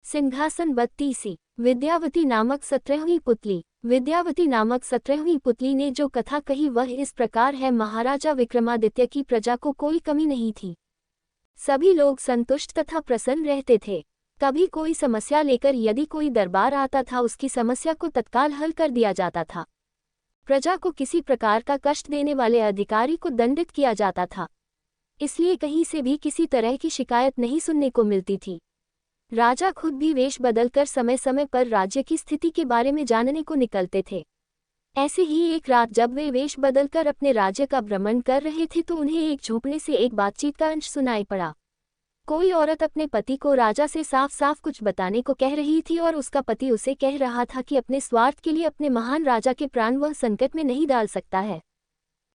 सिंहासन 32। विद्यावती नामक 17वीं पुतली। विद्यावती नामक 17वीं पुतली ने जो कथा कही वह इस प्रकार है। महाराजा विक्रमादित्य की प्रजा को कोई कमी नहीं थी। सभी लोग संतुष्ट तथा प्रसन्न रहते थे। कभी कोई समस्या लेकर यदि कोई दरबार आता था, उसकी समस्या को तत्काल हल कर दिया जाता था। प्रजा को किसी प्रकार का कष्ट देने वाले अधिकारी को दंडित किया जाता था। इसलिए कहीं से भी किसी तरह की शिकायत नहीं सुनने को मिलती थी। राजा खुद भी वेश बदलकर समय समय पर राज्य की स्थिति के बारे में जानने को निकलते थे। ऐसे ही एक रात जब वे वेश बदलकर अपने राज्य का भ्रमण कर रहे थे तो उन्हें एक झोंपड़े से एक बातचीत का अंश सुनाई पड़ा। कोई औरत अपने पति को राजा से साफ साफ कुछ बताने को कह रही थी और उसका पति उसे कह रहा था कि अपने स्वार्थ के लिए अपने महान राजा के प्राण वह संकट में नहीं डाल सकता है।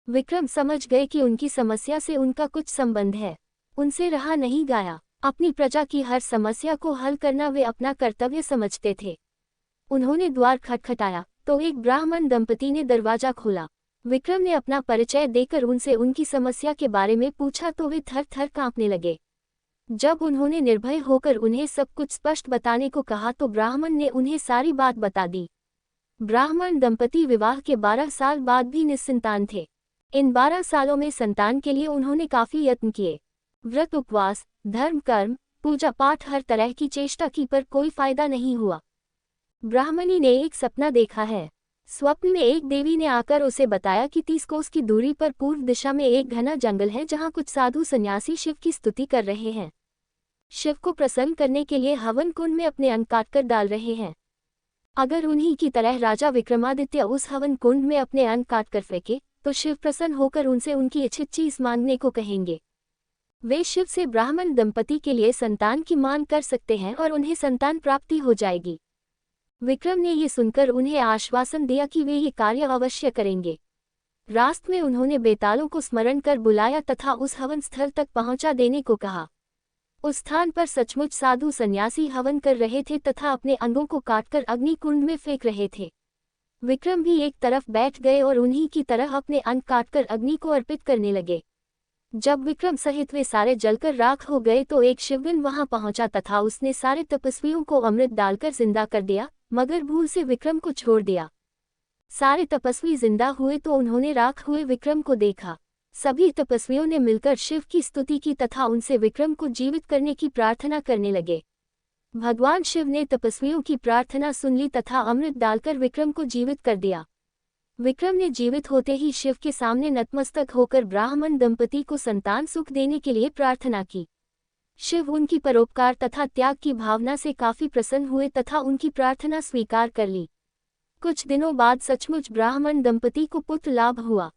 विक्रम समझ गए कि उनकी समस्या से उनका कुछ संबंध है। उनसे रहा नहीं गया। अपनी प्रजा की हर समस्या को हल करना वे अपना कर्तव्य समझते थे। उन्होंने द्वार खटखटाया तो एक ब्राह्मण दंपति ने दरवाजा खोला। विक्रम ने अपना परिचय देकर उनसे उनकी समस्या के बारे में पूछा तो वे थर थर कांपने लगे। जब उन्होंने निर्भय होकर उन्हें सब कुछ स्पष्ट बताने को कहा तो ब्राह्मण ने उन्हें सारी बात बता दी। ब्राह्मण दंपति विवाह के 12 साल बाद भी निस्संतान थे। इन 12 सालों में संतान के लिए उन्होंने काफी यत्न किए। व्रत उपवास, धर्म कर्म, पूजा पाठ, हर तरह की चेष्टा की पर कोई फायदा नहीं हुआ। ब्राह्मणी ने एक सपना देखा है। स्वप्न में एक देवी ने आकर उसे बताया कि 30 कोस की दूरी पर पूर्व दिशा में एक घना जंगल है जहाँ कुछ साधु सन्यासी शिव की स्तुति कर रहे हैं। शिव को प्रसन्न करने के लिए हवन कुंड में अपने अन्न काटकर डाल रहे हैं। अगर उन्हीं की तरह राजा विक्रमादित्य उस हवन कुंड में अपने अन्न काटकर फेंके तो शिव प्रसन्न होकर उनसे उनकी इच्छित चीज मांगने को कहेंगे। वे शिव से ब्राह्मण दंपति के लिए संतान की मांग कर सकते हैं और उन्हें संतान प्राप्ति हो जाएगी। विक्रम ने ये सुनकर उन्हें आश्वासन दिया कि वे ये कार्य अवश्य करेंगे। रास्ते में उन्होंने बेतालों को स्मरण कर बुलाया तथा उस हवन स्थल तक पहुंचा देने को कहा। उस स्थान पर सचमुच साधु सन्यासी हवन कर रहे थे तथा अपने अंगों को काटकर अग्नि कुंड में फेंक रहे थे। विक्रम भी एक तरफ बैठ गए और उन्हीं की तरह अपने अंग काटकर अग्नि को अर्पित करने लगे। जब विक्रम सहित वे सारे जलकर राख हो गए तो एक शिवलिंग वहां पहुंचा तथा उसने सारे तपस्वियों को अमृत डालकर जिंदा कर दिया, मगर भूल से विक्रम को छोड़ दिया। सारे तपस्वी जिंदा हुए तो उन्होंने राख हुए विक्रम को देखा। सभी तपस्वियों ने मिलकर शिव की स्तुति की तथा उनसे विक्रम को जीवित करने की प्रार्थना करने लगे। भगवान शिव ने तपस्वियों की प्रार्थना सुन ली तथा अमृत डालकर विक्रम को जीवित कर दिया। विक्रम ने जीवित होते ही शिव के सामने नतमस्तक होकर ब्राह्मण दंपति को संतान सुख देने के लिए प्रार्थना की। शिव उनकी परोपकार तथा त्याग की भावना से काफी प्रसन्न हुए तथा उनकी प्रार्थना स्वीकार कर ली। कुछ दिनों बाद सचमुच ब्राह्मण दंपति को पुत्र लाभ हुआ।